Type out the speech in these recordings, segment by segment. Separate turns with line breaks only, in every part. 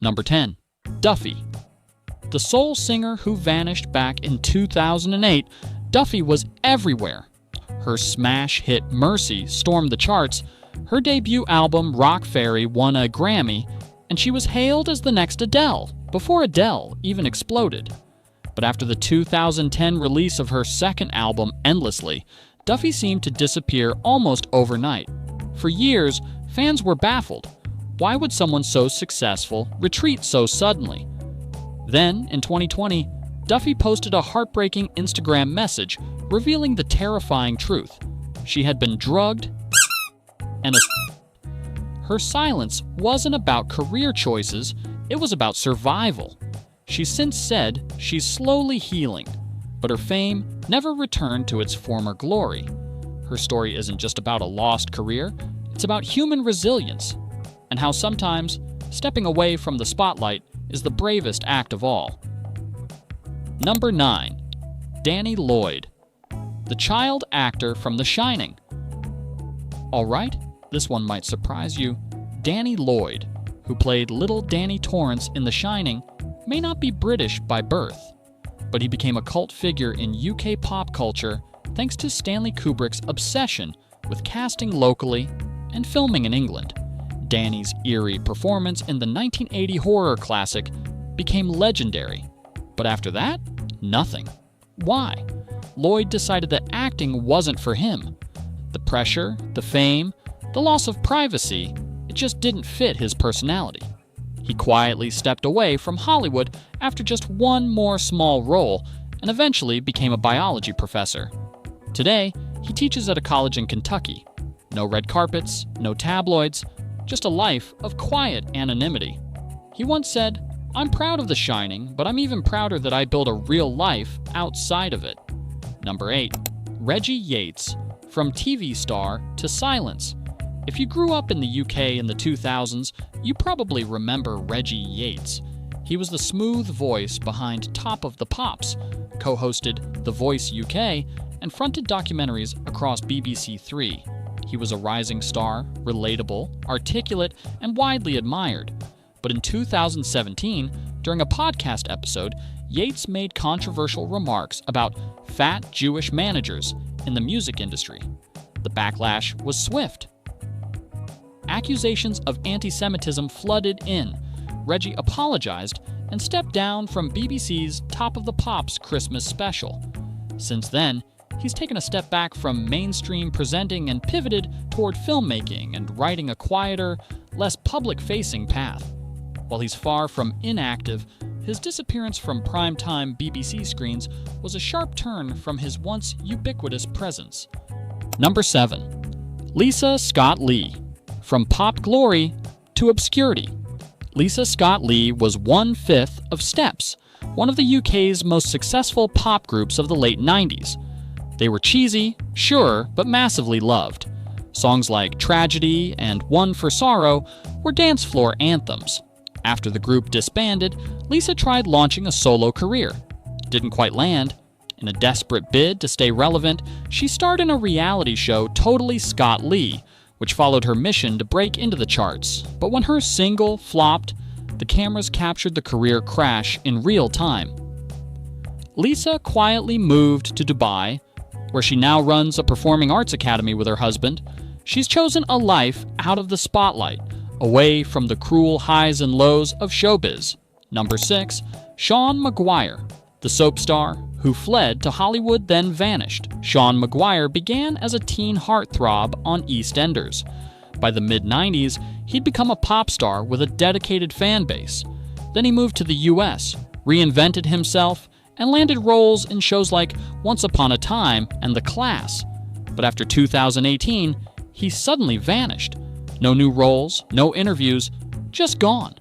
Number 10. Duffy. The soul singer who vanished back in 2008, Duffy was everywhere. Her smash hit Mercy stormed the charts, her debut album Rock Fairy won a Grammy, and she was hailed as the next Adele, before Adele even exploded. But after the 2010 release of her second album, Endlessly, Duffy seemed to disappear almost overnight. For years, fans were baffled. Why would someone so successful retreat so suddenly? Then, in 2020, Duffy posted a heartbreaking Instagram message revealing the terrifying truth. She had been drugged and Her silence wasn't about career choices, it was about survival. She's since said she's slowly healing, but her fame never returned to its former glory. Her story isn't just about a lost career, it's about human resilience, and how sometimes stepping away from the spotlight is the bravest act of all. Number 9. Danny Lloyd, the child actor from The Shining. Alright, this one might surprise you. Danny Lloyd, who played little Danny Torrance in The Shining, may not be British by birth, but he became a cult figure in UK pop culture thanks to Stanley Kubrick's obsession with casting locally and filming in England. Danny's eerie performance in the 1980 horror classic became legendary, but after that, nothing. Why? Lloyd decided that acting wasn't for him. The pressure, the fame, the loss of privacy, it just didn't fit his personality. He quietly stepped away from Hollywood after just one more small role and eventually became a biology professor. Today, he teaches at a college in Kentucky. No red carpets, no tabloids, just a life of quiet anonymity. He once said, "I'm proud of The Shining, but I'm even prouder that I built a real life outside of it." Number 8. Reggie Yates, from TV star to silence. If you grew up in the UK in the 2000s, you probably remember Reggie Yates. He was the smooth voice behind Top of the Pops, co-hosted The Voice UK, and fronted documentaries across BBC Three. He was a rising star, relatable, articulate, and widely admired. But in 2017, during a podcast episode, Yates made controversial remarks about fat Jewish managers in the music industry. The backlash was swift. Accusations of anti-Semitism flooded in. Reggie apologized and stepped down from BBC's Top of the Pops Christmas special. Since then, he's taken a step back from mainstream presenting and pivoted toward filmmaking and writing a quieter, less public-facing path. While he's far from inactive, his disappearance from primetime BBC screens was a sharp turn from his once ubiquitous presence. Number 7. Lisa Scott-Lee, from pop glory to obscurity. Lisa Scott-Lee was 1/5 of Steps, one of the UK's most successful pop groups of the late 90s. They were cheesy, sure, but massively loved. Songs like Tragedy and One for Sorrow were dance floor anthems. After the group disbanded, Lisa tried launching a solo career. Didn't quite land. In a desperate bid to stay relevant, she starred in a reality show, Totally Scott-Lee, which followed her mission to break into the charts. But when her single flopped, the cameras captured the career crash in real time. Lisa quietly moved to Dubai, where she now runs a performing arts academy with her husband. She's chosen a life out of the spotlight, away from the cruel highs and lows of showbiz. Number 6. Sean Maguire, the soap star who fled to Hollywood then vanished. Sean Maguire began as a teen heartthrob on EastEnders. By the mid-90s, he'd become a pop star with a dedicated fan base. Then he moved to the US, reinvented himself, and landed roles in shows like Once Upon a Time and The Class. But after 2018, he suddenly vanished. No new roles, no interviews, just gone.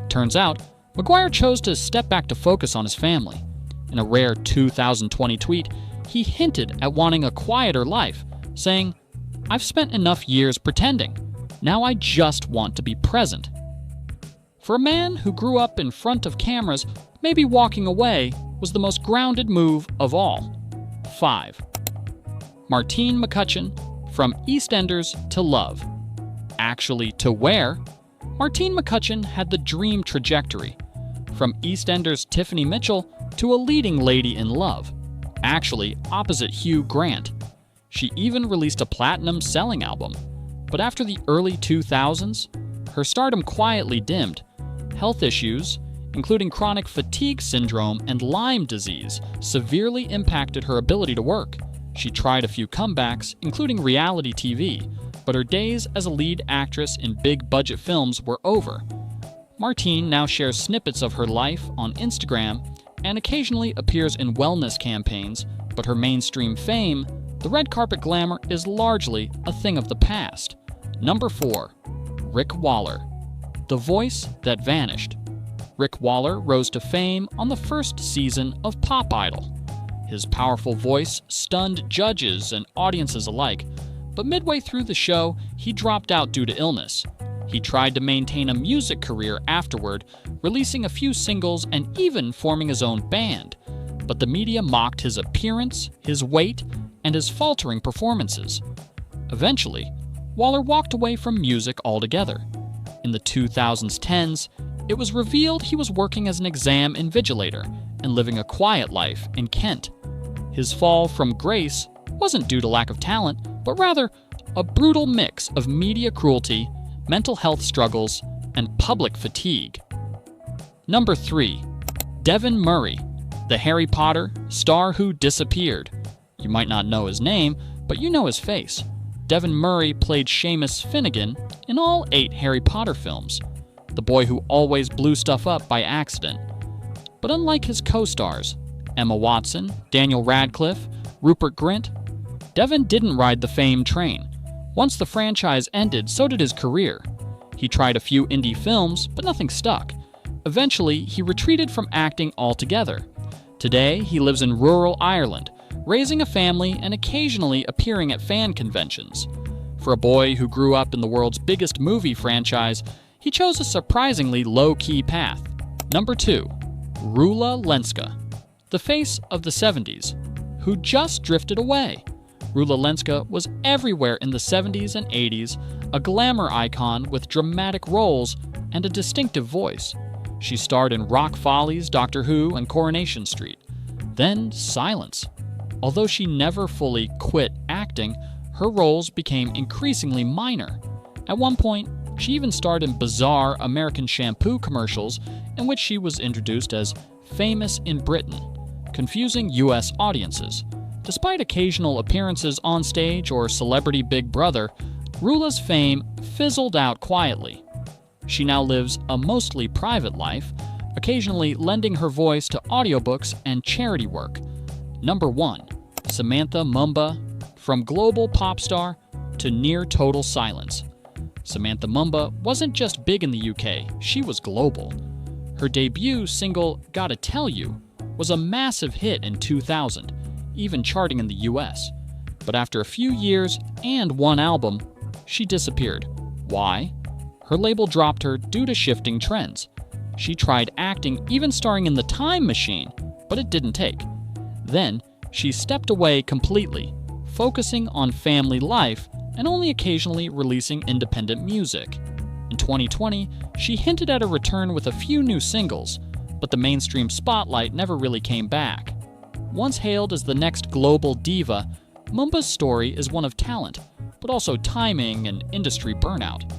Turns out, Maguire chose to step back to focus on his family. In a rare 2020 tweet, he hinted at wanting a quieter life, saying, "I've spent enough years pretending. Now I just want to be present." For a man who grew up in front of cameras, maybe walking away was the most grounded move of all. 5. Martine McCutcheon, from EastEnders to Love. Actually to where? Martine McCutcheon had the dream trajectory, from EastEnders' Tiffany Mitchell to a leading lady in love, actually opposite Hugh Grant. She even released a platinum-selling album. But after the early 2000s, her stardom quietly dimmed. Health issues, including chronic fatigue syndrome and Lyme disease, severely impacted her ability to work. She tried a few comebacks, including reality TV, but her days as a lead actress in big-budget films were over. Martine now shares snippets of her life on Instagram and occasionally appears in wellness campaigns, but her mainstream fame, the red carpet glamour, is largely a thing of the past. Number 4. Rick Waller. The voice that vanished. Rick Waller rose to fame on the first season of Pop Idol. His powerful voice stunned judges and audiences alike, but midway through the show, he dropped out due to illness. He tried to maintain a music career afterward, releasing a few singles and even forming his own band. But the media mocked his appearance, his weight, and his faltering performances. Eventually, Waller walked away from music altogether. In the 2010s, it was revealed he was working as an exam invigilator and living a quiet life in Kent. His fall from grace wasn't due to lack of talent, but rather a brutal mix of media cruelty, mental health struggles, and public fatigue. Number 3. Devin Murray, the Harry Potter star who disappeared. You might not know his name, but you know his face. Devin Murray played Seamus Finnegan in all 8 Harry Potter films, the boy who always blew stuff up by accident. But unlike his co-stars, Emma Watson, Daniel Radcliffe, Rupert Grint, Devin didn't ride the fame train. Once the franchise ended, so did his career. He tried a few indie films, but nothing stuck. Eventually, he retreated from acting altogether. Today, he lives in rural Ireland, raising a family and occasionally appearing at fan conventions. For a boy who grew up in the world's biggest movie franchise, he chose a surprisingly low-key path. Number 2. Rula Lenska, the face of the 70s, who just drifted away. Rula Lenska was everywhere in the 70s and 80s, a glamour icon with dramatic roles and a distinctive voice. She starred in Rock Follies, Doctor Who, and Coronation Street. Then silence. Although she never fully quit acting, her roles became increasingly minor. At one point, she even starred in bizarre American shampoo commercials in which she was introduced as famous in Britain, confusing US audiences. Despite occasional appearances on stage or Celebrity Big Brother, Rula's fame fizzled out quietly. She now lives a mostly private life, occasionally lending her voice to audiobooks and charity work. Number 1. Samantha Mumba, from global pop star to near total silence. Samantha Mumba wasn't just big in the UK, she was global. Her debut single, Gotta Tell You, was a massive hit in 2000, even charting in the US. But after a few years and one album, she disappeared. Why? Her label dropped her due to shifting trends. She tried acting, even starring in The Time Machine, but it didn't take. Then, she stepped away completely, focusing on family life and only occasionally releasing independent music. In 2020, she hinted at a return with a few new singles, but the mainstream spotlight never really came back. Once hailed as the next global diva, Mumba's story is one of talent, but also timing and industry burnout.